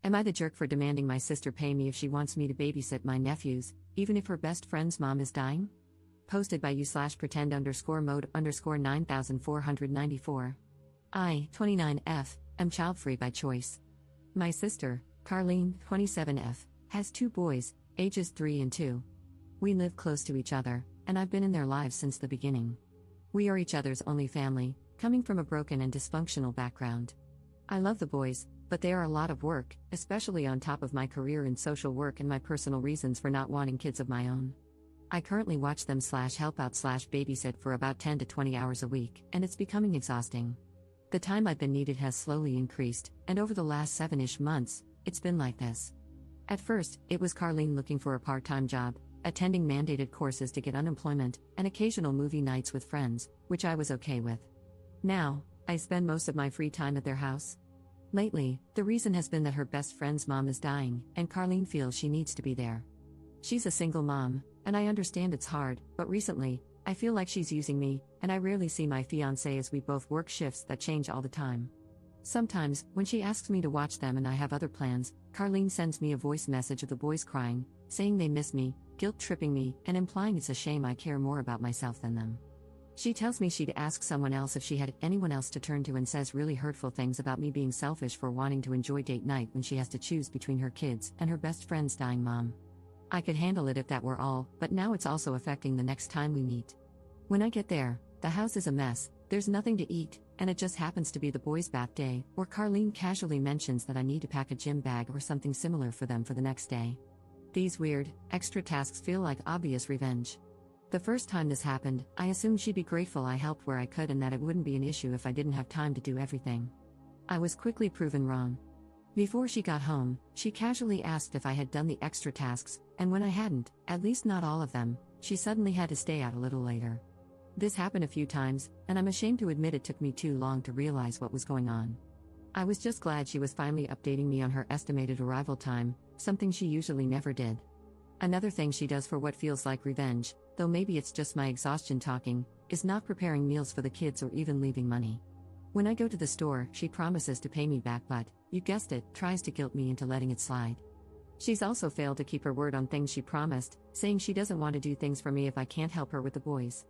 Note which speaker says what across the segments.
Speaker 1: Am I the jerk for demanding my sister pay me if she wants me to babysit my nephews, even if her best friend's mom is dying? Posted by you/pretend_mode_9494. I, 29F, am child-free by choice. My sister, Carlene, 27F, has 2 boys, ages 3 and 2. We live close to each other, and I've been in their lives since the beginning. We are each other's only family, coming from a broken and dysfunctional background. I love the boys, but they are a lot of work, especially on top of my career in social work and my personal reasons for not wanting kids of my own. I currently watch them /help out /babysit for about 10 to 20 hours a week, and it's becoming exhausting. The time I've been needed has slowly increased, and over the last 7-ish months, it's been like this. At first, it was Carlene looking for a part-time job, attending mandated courses to get unemployment, and occasional movie nights with friends, which I was okay with. Now, I spend most of my free time at their house. Lately, the reason has been that her best friend's mom is dying, and Carlene feels she needs to be there. She's a single mom, and I understand it's hard, but recently, I feel like she's using me, and I rarely see my fiancé as we both work shifts that change all the time. Sometimes, when she asks me to watch them and I have other plans, Carlene sends me a voice message of the boys crying, saying they miss me, guilt-tripping me, and implying it's a shame I care more about myself than them. She tells me she'd ask someone else if she had anyone else to turn to and says really hurtful things about me being selfish for wanting to enjoy date night when she has to choose between her kids and her best friend's dying mom. I could handle it if that were all, but now it's also affecting the next time we meet. When I get there, the house is a mess, there's nothing to eat, and it just happens to be the boys' bath day, or Carlene casually mentions that I need to pack a gym bag or something similar for them for the next day. These weird, extra tasks feel like obvious revenge. The first time this happened, I assumed she'd be grateful I helped where I could and that it wouldn't be an issue if I didn't have time to do everything. I was quickly proven wrong. Before she got home, she casually asked if I had done the extra tasks, and when I hadn't, at least not all of them, she suddenly had to stay out a little later. This happened a few times, and I'm ashamed to admit it took me too long to realize what was going on. I was just glad she was finally updating me on her estimated arrival time, something she usually never did. Another thing she does for what feels like revenge, though maybe it's just my exhaustion talking, is not preparing meals for the kids or even leaving money. When I go to the store, she promises to pay me back but, you guessed it, tries to guilt me into letting it slide. She's also failed to keep her word on things she promised, saying she doesn't want to do things for me if I can't help her with the boys.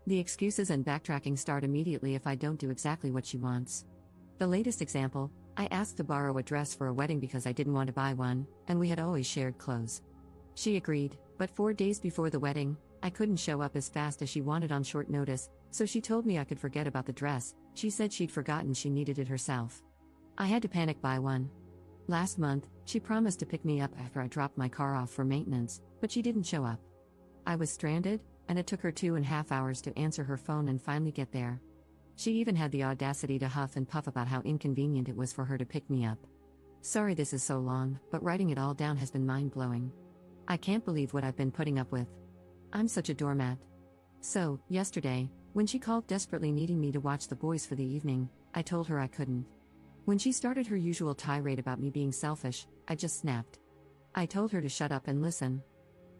Speaker 1: The excuses and backtracking start immediately if I don't do exactly what she wants. The latest example, I asked to borrow a dress for a wedding because I didn't want to buy one, and we had always shared clothes. She agreed, but 4 days before the wedding, I couldn't show up as fast as she wanted on short notice, so she told me I could forget about the dress. She said she'd forgotten she needed it herself. I had to panic buy one. Last month, she promised to pick me up after I dropped my car off for maintenance, but she didn't show up. I was stranded, and it took her 2.5 hours to answer her phone and finally get there. She even had the audacity to huff and puff about how inconvenient it was for her to pick me up. Sorry this is so long, but writing it all down has been mind-blowing. I can't believe what I've been putting up with. I'm such a doormat. So, yesterday, when she called desperately needing me to watch the boys for the evening, I told her I couldn't. When she started her usual tirade about me being selfish, I just snapped. I told her to shut up and listen.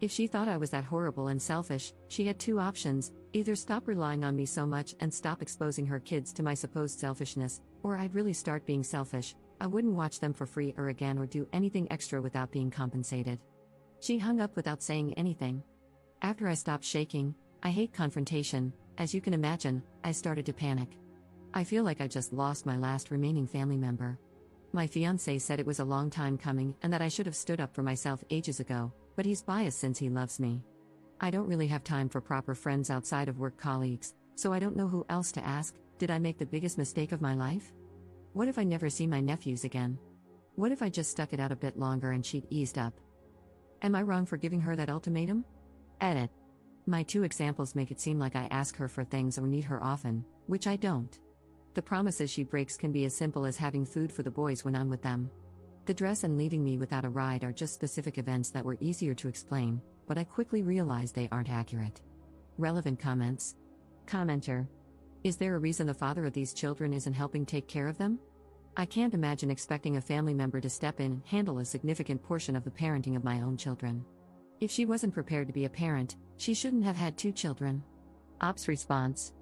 Speaker 1: If she thought I was that horrible and selfish, she had 2 options: either stop relying on me so much and stop exposing her kids to my supposed selfishness, or I'd really start being selfish. I wouldn't watch them for free or again or do anything extra without being compensated. She hung up without saying anything. After I stopped shaking, I hate confrontation, as you can imagine, I started to panic. I feel like I just lost my last remaining family member. My fiancé said it was a long time coming and that I should have stood up for myself ages ago, but he's biased since he loves me. I don't really have time for proper friends outside of work colleagues, so I don't know who else to ask. Did I make the biggest mistake of my life? What if I never see my nephews again? What if I just stuck it out a bit longer and she'd eased up? Am I wrong for giving her that ultimatum? Edit. My 2 examples make it seem like I ask her for things or need her often, which I don't. The promises she breaks can be as simple as having food for the boys when I'm with them. The dress and leaving me without a ride are just specific events that were easier to explain, but I quickly realized they aren't accurate. Relevant comments. Commenter. Is there a reason the father of these children isn't helping take care of them? I can't imagine expecting a family member to step in and handle a significant portion of the parenting of my own children. If she wasn't prepared to be a parent, she shouldn't have had 2 children. Ops response.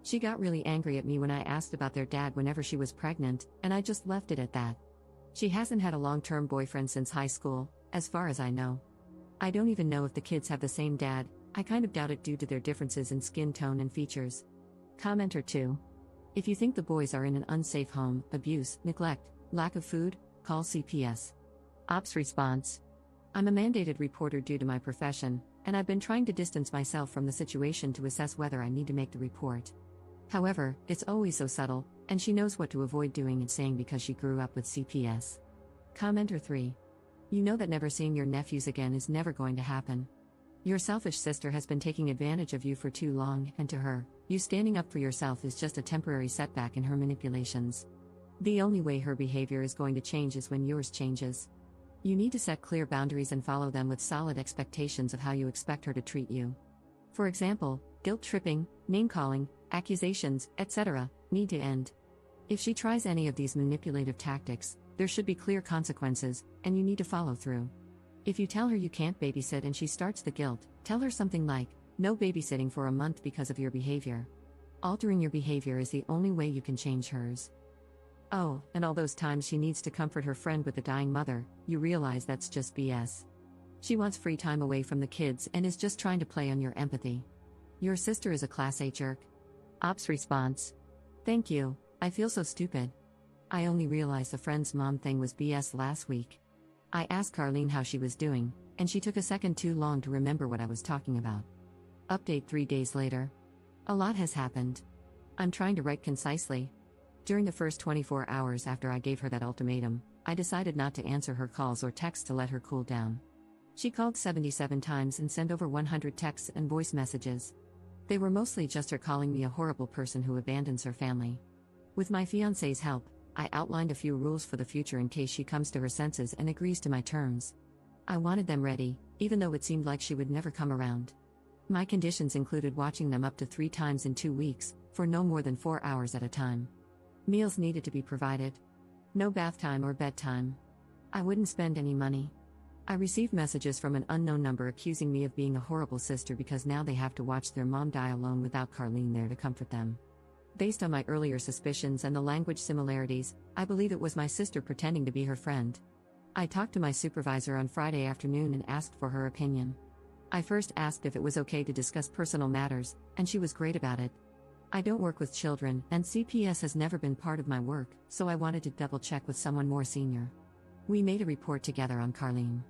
Speaker 1: She got really angry at me when I asked about their dad whenever she was pregnant, and I just left it at that. She hasn't had a long-term boyfriend since high school, as far as I know. I don't even know if the kids have the same dad. I kind of doubt it due to their differences in skin tone and features. Commenter 2. If you think the boys are in an unsafe home, abuse, neglect, lack of food, call CPS. Ops response. I'm a mandated reporter due to my profession, and I've been trying to distance myself from the situation to assess whether I need to make the report. However, it's always so subtle, and she knows what to avoid doing and saying because she grew up with CPS. Commenter 3. You know that never seeing your nephews again is never going to happen. Your selfish sister has been taking advantage of you for too long, and to her, you standing up for yourself is just a temporary setback in her manipulations. The only way her behavior is going to change is when yours changes. You need to set clear boundaries and follow them with solid expectations of how you expect her to treat you. For example, guilt-tripping, name-calling, accusations, etc., need to end. If she tries any of these manipulative tactics, there should be clear consequences, and you need to follow through. If you tell her you can't babysit and she starts the guilt, tell her something like, "No babysitting for a month because of your behavior." Altering your behavior is the only way you can change hers. Oh, and all those times she needs to comfort her friend with a dying mother, you realize that's just BS. She wants free time away from the kids and is just trying to play on your empathy. Your sister is a class A jerk. Ops response. Thank you, I feel so stupid. I only realized the friend's mom thing was BS last week. I asked Carlene how she was doing, and she took a second too long to remember what I was talking about. Update 3 days later. A lot has happened. I'm trying to write concisely. During the first 24 hours after I gave her that ultimatum, I decided not to answer her calls or texts to let her cool down. She called 77 times and sent over 100 texts and voice messages. They were mostly just her calling me a horrible person who abandons her family. With my fiancé's help, I outlined a few rules for the future in case she comes to her senses and agrees to my terms. I wanted them ready, even though it seemed like she would never come around. My conditions included watching them up to 3 times in 2 weeks, for no more than 4 hours at a time. Meals needed to be provided. No bath time or bedtime. I wouldn't spend any money. I received messages from an unknown number accusing me of being a horrible sister because now they have to watch their mom die alone without Carlene there to comfort them. Based on my earlier suspicions and the language similarities, I believe it was my sister pretending to be her friend. I talked to my supervisor on Friday afternoon and asked for her opinion. I first asked if it was okay to discuss personal matters, and she was great about it. I don't work with children, and CPS has never been part of my work, so I wanted to double-check with someone more senior. We made a report together on Carlene.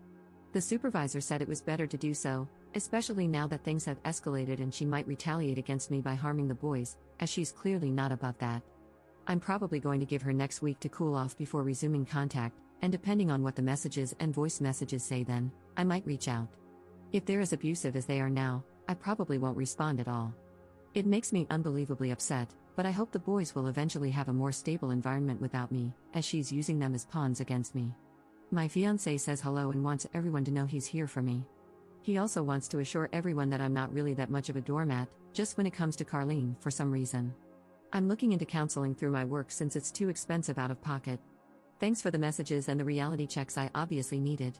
Speaker 1: The supervisor said it was better to do so, especially now that things have escalated and she might retaliate against me by harming the boys, as she's clearly not above that. I'm probably going to give her next week to cool off before resuming contact, and depending on what the messages and voice messages say then, I might reach out. If they're as abusive as they are now, I probably won't respond at all. It makes me unbelievably upset, but I hope the boys will eventually have a more stable environment without me, as she's using them as pawns against me. My fiancé says hello and wants everyone to know he's here for me. He also wants to assure everyone that I'm not really that much of a doormat, just when it comes to Carlene, for some reason. I'm looking into counseling through my work since it's too expensive out of pocket. Thanks for the messages and the reality checks I obviously needed.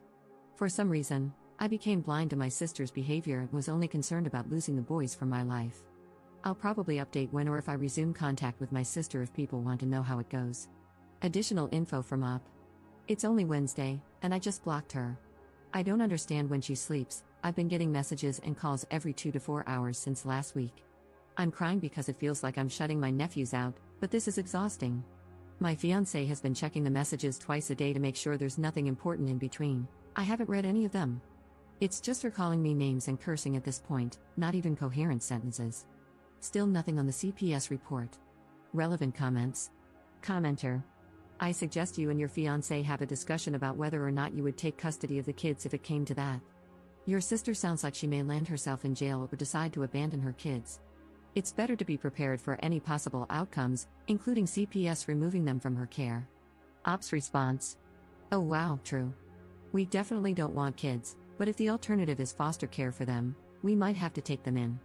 Speaker 1: For some reason, I became blind to my sister's behavior and was only concerned about losing the boys from my life. I'll probably update when or if I resume contact with my sister if people want to know how it goes. Additional info from Up. It's only Wednesday, and I just blocked her. I don't understand when she sleeps. I've been getting messages and calls every 2 to 4 hours since last week. I'm crying because it feels like I'm shutting my nephews out, but this is exhausting. My fiancé has been checking the messages twice a day to make sure there's nothing important in between. I haven't read any of them. It's just her calling me names and cursing at this point, not even coherent sentences. Still nothing on the CPS report. Relevant comments. Commenter. I suggest you and your fiancé have a discussion about whether or not you would take custody of the kids if it came to that. Your sister sounds like she may land herself in jail or decide to abandon her kids. It's better to be prepared for any possible outcomes, including CPS removing them from her care. Ops response. Oh wow, true. We definitely don't want kids, but if the alternative is foster care for them, we might have to take them in.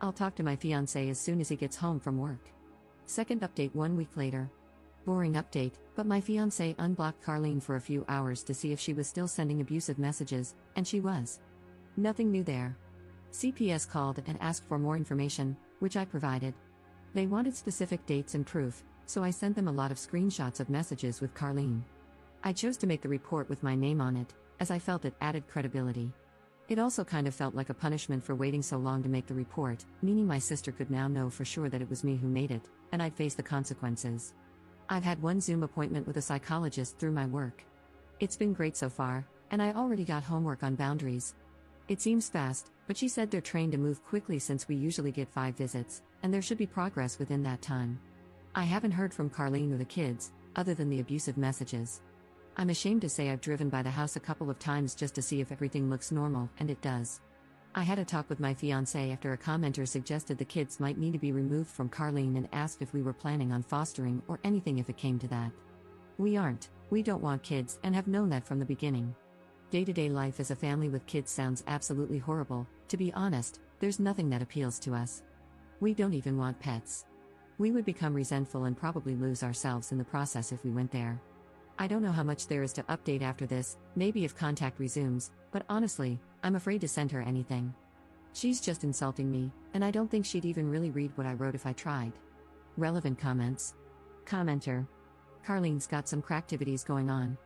Speaker 1: I'll talk to my fiancé as soon as he gets home from work. Second update 1 week later. Boring update, but my fiancé unblocked Carlene for a few hours to see if she was still sending abusive messages, and she was. Nothing new there. CPS called and asked for more information, which I provided. They wanted specific dates and proof, so I sent them a lot of screenshots of messages with Carlene. I chose to make the report with my name on it, as I felt it added credibility. It also kind of felt like a punishment for waiting so long to make the report, meaning my sister could now know for sure that it was me who made it, and I'd face the consequences. I've had one Zoom appointment with a psychologist through my work. It's been great so far, and I already got homework on boundaries. It seems fast, but she said they're trained to move quickly since we usually get 5 visits, and there should be progress within that time. I haven't heard from Carlene or the kids, other than the abusive messages. I'm ashamed to say I've driven by the house a couple of times just to see if everything looks normal, and it does. I had a talk with my fiancé after a commenter suggested the kids might need to be removed from Carlene and asked if we were planning on fostering or anything if it came to that. We aren't, we don't want kids and have known that from the beginning. Day-to-day life as a family with kids sounds absolutely horrible. To be honest, there's nothing that appeals to us. We don't even want pets. We would become resentful and probably lose ourselves in the process if we went there. I don't know how much there is to update after this, maybe if contact resumes, but honestly, I'm afraid to send her anything. She's just insulting me, and I don't think she'd even really read what I wrote if I tried. Relevant comments. Commenter. Carlene's got some cracktivities going on.